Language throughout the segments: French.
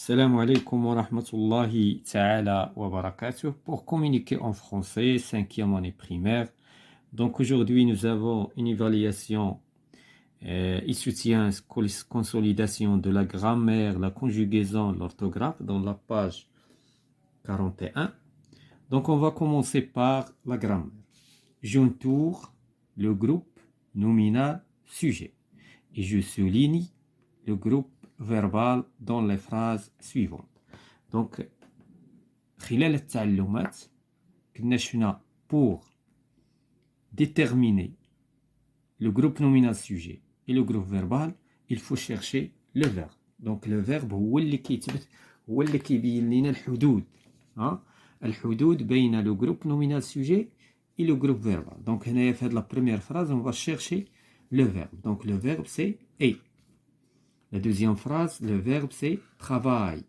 Salam alaikum wa rahmatullahi ta'ala wa barakatuh. Pour communiquer en français, cinquième année primaire. Donc aujourd'hui, nous avons une évaluation et soutien consolidation de la grammaire, la conjugaison, l'orthographe dans la page 41. Donc on va commencer par la grammaire. J'entoure le groupe nominal sujet et je souligne le groupe verbal dans les phrases suivantes. Donc, خلال التعلمات كنا شفنا pour déterminer le groupe nominal sujet et le groupe verbal, il faut chercher le verbe. Donc le verbe هو اللي كيتبت هو اللي كيبين لنا الحدود الحدود بين le groupe nominal sujet et le groupe verbal. Donc هنايا في هذه la première phrase on va chercher le verbe. Donc le verbe c'est est. La deuxième phrase, le verbe c'est travaille.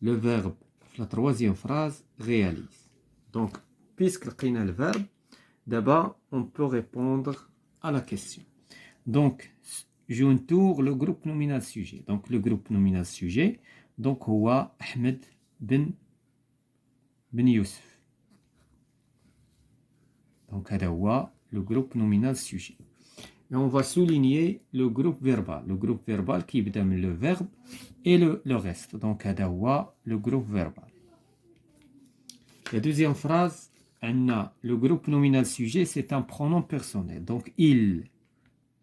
Le verbe, la troisième phrase, réalise. Donc, puisque on a le verbe, d'abord on peut répondre à la question. Donc, j'entoure le groupe nominal sujet. Donc, le groupe nominal sujet, donc, هو Ahmed ben Youssef. Donc, هذا هو le groupe nominal sujet. Et on va souligner le groupe verbal. Le groupe verbal qui donne le verbe et le reste. Donc, هذا هو le groupe verbal. La deuxième phrase, le groupe nominal sujet, c'est un pronom personnel. Donc, il.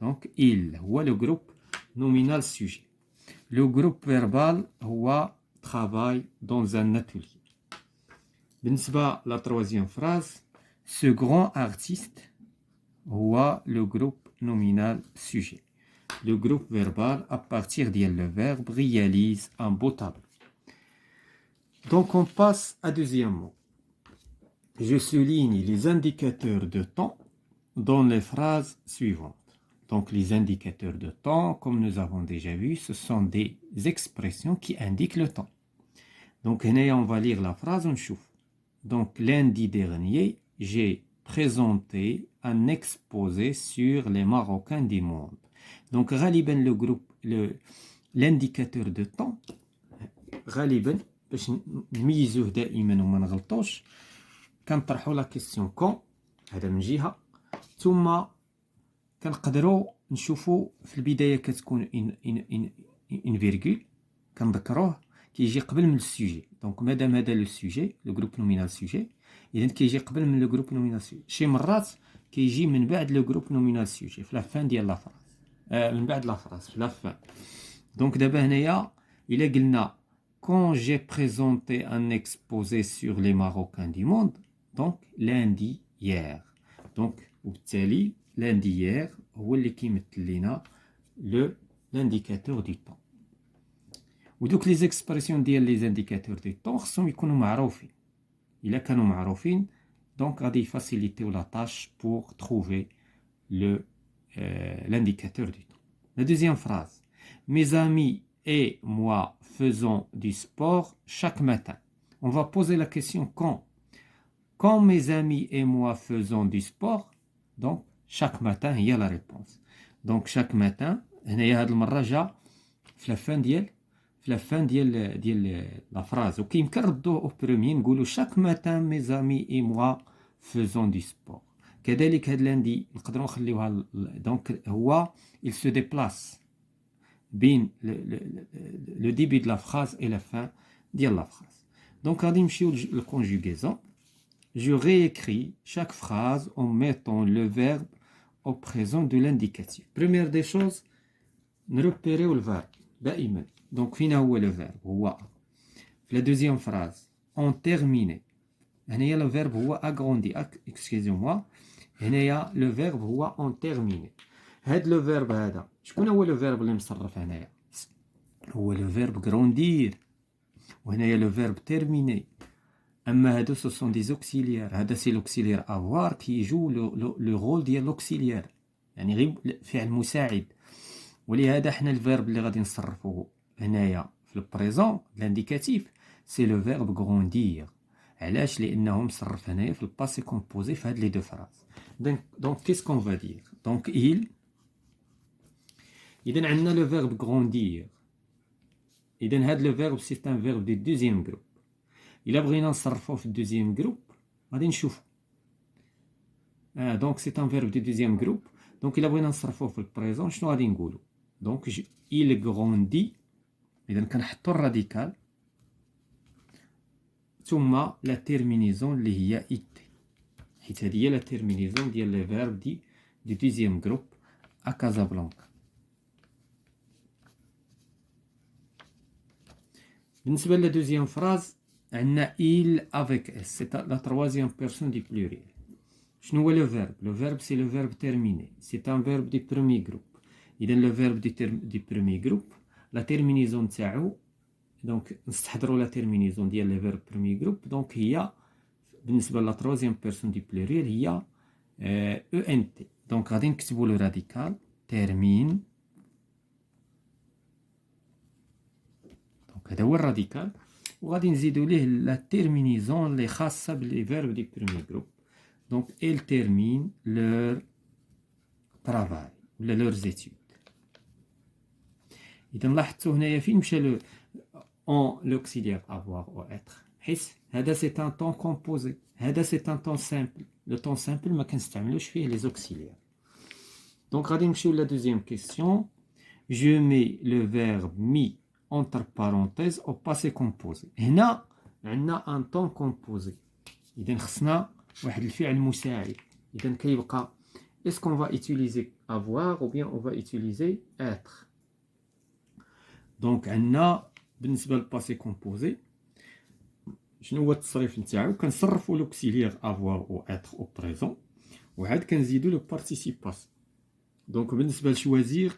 Donc, il. هو le groupe nominal sujet. Le groupe verbal, هو travaille dans un atelier. بالنسبة la troisième phrase, ce grand artiste, هو le groupe nominal sujet. Le groupe verbal, à partir de le verbe, réalise un beau tableau. Donc, on passe à deuxième mot. Je souligne les indicateurs de temps dans les phrases suivantes. Donc, les indicateurs de temps, comme nous avons déjà vu, ce sont des expressions qui indiquent le temps. Donc, on va lire la phrase, on chauffe. Donc, lundi dernier, j'ai présenté un exposé sur les Marocains du monde. Donc, غالبا le groupe, l'indicateur de temps, غالبا باش نميزوه دائما وما نغلطوش كنطرحوا لا كيسيون كون هذا من جهه ثم كنقدروا نشوفوا في البدايه كتكون ان فيرغول كنذكروه كيجي قبل من السوجي. دونك مادام هذا لو سوجي لو جروب نومينال سوجي اذا كيجي قبل من لو جروب نومينال سوجي. شي مرات كيجي من بعد لو جروب نومينال سوجي في لا فان ديال لا فراز من بعد لا فراز في لا فان. دونك دابا هنايا الا قلنا quand j'ai présenté un exposé sur les Marocains du monde, donc lundi hier. Donc وبالتالي lundi hier هو اللي كيمثل لنا l'indicateur du temps. ودوك les expressions ديال les indicateurs du temps خصهم يكونوا معروفين. إلا كانوا معروفين donc غادي يفاسيليتيو la tâche pour trouver l'indicateur du temps. La deuxième phrase. Mes amis et moi faisons du sport chaque matin. On va poser la question quand. Quand mes amis et moi faisons du sport, donc chaque matin, il y a la réponse. Donc chaque matin, هنايا هاد المرة جا في la fin ديال la phrase. وكيمكن نردوه au premier نقولوا chaque matin mes amis et moi faisons du sport. كذلك هاد lundi نقدروا نخليوها donc هو il se déplace بين le début de la phrase et la fin de la phrase. Donc, غادي نمشيو la conjugaison. Je réécris chaque phrase en mettant le verbe au présent de l'indicatif. Première des choses, نربيريو le verbe دائما. Donc, فين هو le verbe هو في la deuxième phrase en terminé. هنايا le verbe هو agrandi. Excusez-moi. هنايا le verbe هو en terminé. هاد لو فيرب هذا شكون هو لو فيرب اللي مصرف هنايا؟ هو لو فيرب غروندير وهنايا لو فيرب تيرميني. اما هادو سو سون دي زوكسيليير. هذا سي لوكسيليير افوار كيجو لو رول ديال لوكسيليير يعني غير فعل مساعد. ولهذا حنا الفيرب اللي غادي نصرفوه هنايا في البريزون لانديكاتيف سي لو فيرب غروندير. علاش؟ لانه مصرف هنايا في الباسي كومبوزي في هاد لي دو فراز. دونك كيس كون فا دير دونك il. إذن عندنا le verbe grandir. إذن هذا le verbe c'est un verbe du deuxième groupe. إلا بغينا نصرفوه في الدوزيام جروب غادي نشوفو. دونك سي ان فيرب دو دوزيام جروب. دونك إلا بغينا نصرفوه في البريزون شنو غادي نقولو؟ دونك il grandit. إذا كنحطو الراديكال ثم لا تيرمينيزون اللي هي إت، حيت هذه هي لا تيرمينيزون ديال لي فيرب دو دوزيام جروب à Casablanca. بالنسبة لا دوزيام فراز عندنا il avec s، c'est la troisième personne du pluriel. شنو هو لو فيرب؟ لو فيرب سي لو فيرب تيرميني، سي ان فيرب دو بروميي جروب. إذا لو فيرب دو بروميي جروب لا تيرمينيزون تاعو، دونك نستحضروا لا تيرمينيزون ديال لي فيرب بروميي جروب، دونك هي بالنسبة لا تروازيام بيرسون دو بلوريال هي او ان تي. دونك غادي نكتبوا لو راديكال تيرمين، دونك هذا هو الراديكال، وغادي نزيدوا ليه لا تيرمينيزون اللي خاصة بلي فيرب دو بروميي جروب. دونك il termine leur travail ولا leurs études. إذا لاحظتوا هنايا فين مشى لو اون l'auxiliaire avoir ou être، حيت هذا سي ان طون كومبوزي، هذا سي ان طون سامبل. لو طون سامبل ما كنستعملوش فيه لي زوكسيليير. دونك غادي نمشيو لا دوزيام كيسيون. je mets le verbe mis entre parenthèses au passé composé. هنا عندنا ان طون كومبوزي، إذا خصنا واحد الفعل مساعد. إذا كيبقى est-ce qu'on va utiliser avoir ou bien on va utiliser être. دونك عندنا بالنسبة للباسي كومبوزي شنو هو التصريف نتاعو؟ كنصرفوا لوكسيليير avoir ou être au présent، وعاد كنزيدوا لو بارتيسيب باسي. دونك بالنسبة لشوازير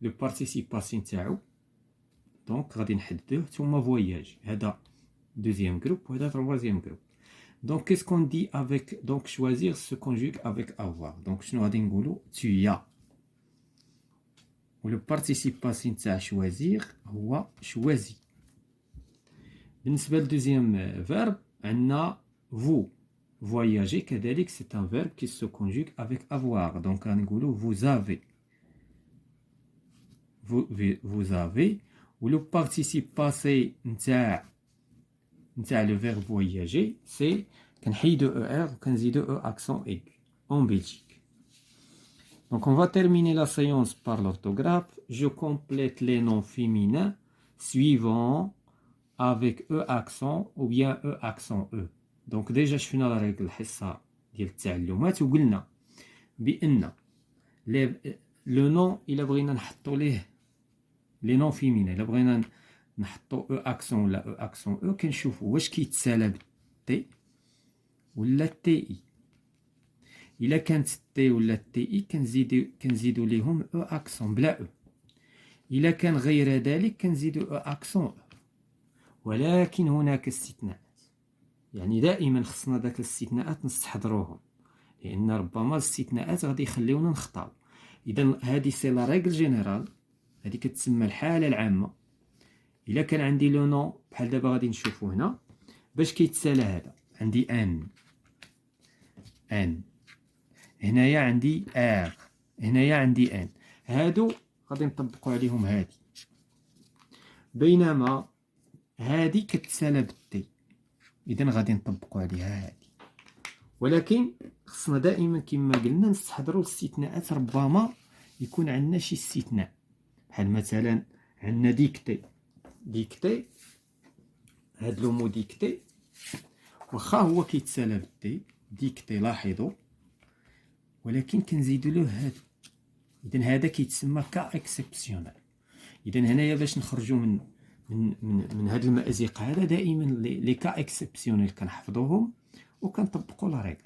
لو بارتيسيب باسي نتاعو، دونك غادي نحددوه ثم فواياج. هذا دوزيام جروب وهذا تروازيام جروب. Donc, qu'est-ce qu'on dit avec... Donc, choisir se conjugue avec avoir. Donc, شنو غادي نقولو؟ tu as. و le participe passé نتاع choisir هو choisi. بالنسبة للدوزيام verbe عندنا vous. voyager كذلك c'est un verbe qui se conjugue avec avoir. Donc, غادي نقولو vous avez. vous avez. و le participe passé نتاع le verbe voyager c'est كنحيدو ER وكنزيدو E accent aigu en Belgique. Donc on va terminer la séance par l'orthographe. Je complète les noms féminins suivants avec E accent ou bien E accent E. Donc déjà شفنا la règle الحصة ديال التعلمات وقلنا بأن le nom إلا بغينا نحطو ليه les noms féminins، إلا بغينا نحطو او اكسون ولا او اكسون او كنشوفو واش كيتسالى بالتي ولا تي اي. الا كانت تي ولا تي اي كنزيدو ليهم او اكسون بلا او. الا كان غير ذلك كنزيدو او اكسون او. ولكن هناك استثناءات، يعني دائما خصنا داك الاستثناءات نستحضروهم، لان ربما الاستثناءات غادي يخليونا نخطاو. اذا هذه سي لا ريغل جينيرال، هذه كتسمى الحاله العامه. إلا كان عندي لو نون بحال دابا غادي نشوفو هنا باش كيتسالى هذا، عندي ان هنايا عندي ار، هنايا عندي ان، هادو غادي نطبقوا عليهم هادي، بينما هادي كتسالى بالتي، إذا غادي نطبقوا عليها هادي. ولكن خصنا دائما كما قلنا نستحضروا الاستثناءات، ربما يكون عندنا شي استثناء بحال مثلا عندنا ديكتي هاد لو مو ديكتي واخا هو كيتسالى بالتي ديكتي لاحظوا، ولكن كنزيدو له هادو. اذا هذا كيتسمى كا اكسبسيونال. اذا هنايا باش نخرجوا من هاد المأزق هذا دائما لي كا اكسبسيونال كنحفظوهم وكنطبقوا لا ريغل.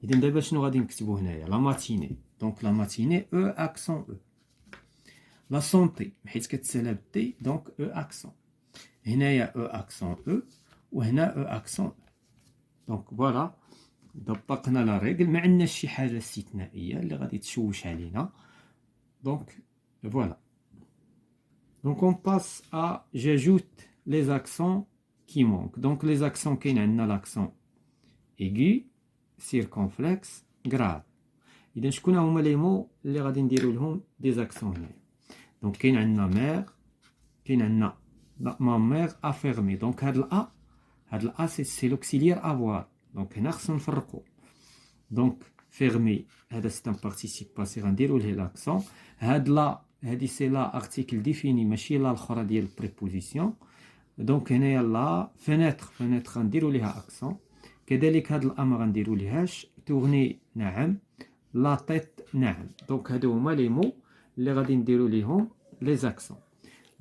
اذا دابا شنو غادي نكتبوا هنايا؟ لا ماتيني، دونك لا ماتيني او اكسون او. لا سونتي حيت كتسالى بالتي دونك او اكسون، هنايا او اكسون او وهنا او اكسون. دونك فوالا طبقنا لا ريغل، ما عندناش شي حاجه استثنائيه اللي غادي تشوش علينا. دونك فوالا. دونك اون باس ا j'ajoute les accents qui manquent. دونك les accents كاين عندنا لاكسون ايغي، سيركونفلكس، غراف. اذا شكون هما لي مو اللي غادي نديرو لهم دي زاكسون هنايا؟ دونك كاين عندنا مير، كاين عندنا Ma mère a fermé. Donc, هاد A c'est l'auxiliaire avoir. Donc, هنا خصنا نفرقو. Donc, fermé, c'est un participe passé, غنديرو ليه l'accent. هادي c'est la article défini, ماشي لا الأخرى ديال préposition. Donc, هنايا لا fenêtre غنديرو ليها accent. كذلك هاد الأ ما غنديرو ليهاش. tourner نعم. لا tête نعم. Donc, هادو هما لي مو اللي غادي نديرو ليهم les accents.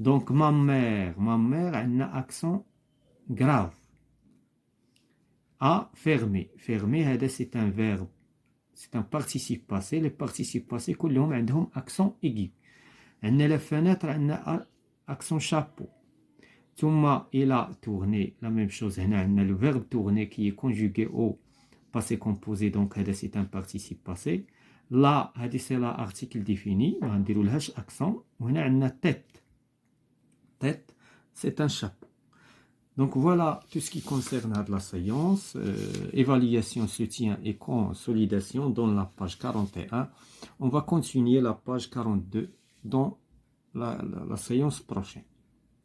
Donc, ma mère عندنا accent grave. A, fermé. Fermé, c'est un verbe. C'est un participe passé. Les participes passés, كلهم عندهم accent aigu. عندنا la fenêtre, عندنا accent chapeau. ثم il a tourné. La même chose. هنا عندنا le verbe tourner qui est conjugué au passé composé. Donc, c'est un participe passé. Là, c'est l'article défini. On va dire accent. وهنا عندنا tête. Tête, c'est un chapeau. Donc voilà tout ce qui concerne la séance, évaluation, soutien et consolidation dans la page 41. On va continuer la page 42 dans la séance prochaine.